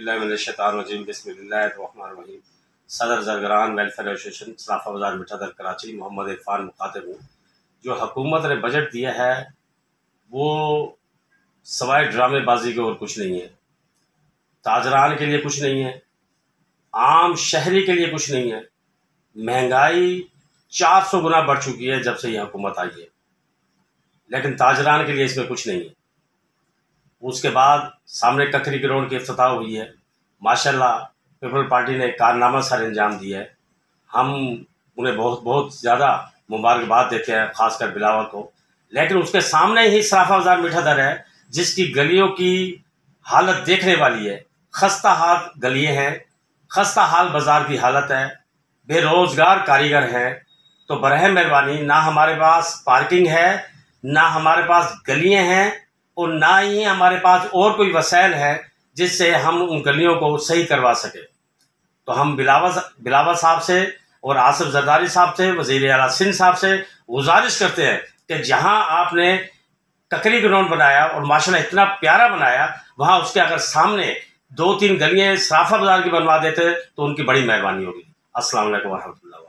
औज़ुबिल्लाहिमिनश्शैतानिर्रजीम बिस्मिल्लाहिर्रहमानिर्रहीम। सदर ज़रगरान welfare association सराफा बाज़ार मिठादर कराची मोहम्मद इरफान मुखातिब हूँ। जो हुकूमत ने बजट दिया है वो सवाए ड्रामेबाजी के और कुछ नहीं है। ताजरान के लिए कुछ नहीं है, आम शहरी के लिए कुछ नहीं है। महंगाई 400 गुना बढ़ चुकी है जब से यह हुकूमत आई है, लेकिन ताजरान के लिए इसमें कुछ नहीं है। उसके बाद सामने ककरी ग्राउंड की इफ्तिताह हुई है। माशाल्लाह पीपल पार्टी ने कारनामा सर अंजाम दिया है। हम उन्हें बहुत बहुत ज़्यादा मुबारकबाद देते हैं, ख़ासकर बिलावल को। लेकिन उसके सामने ही सराफा बाज़ार मिठादर है जिसकी गलियों की हालत देखने वाली है। खस्ता हाल गलियाँ हैं, खस्ता हाल बाज़ार की हालत है, बेरोज़गार कारीगर हैं। तो बरह मेहरबानी ना हमारे पास पार्किंग है, ना हमारे पास गलियाँ हैं और ना ही हमारे पास और कोई वसाइल है जिससे हम उन गलियों को सही करवा सके। तो हम बिलावल साहब से और आसिफ जरदारी साहब से, वज़ीर आला सिंध साहब से गुजारिश करते हैं कि जहां आपने ककरी ग्राउंड बनाया और माशाल्लाह इतना प्यारा बनाया, वहां उसके अगर सामने 2-3 गलियां सराफा बाज़ार की बनवा देते तो उनकी बड़ी मेहरबानी होगी। अस्सलाम वालेकुम व रहमतुल्लाह।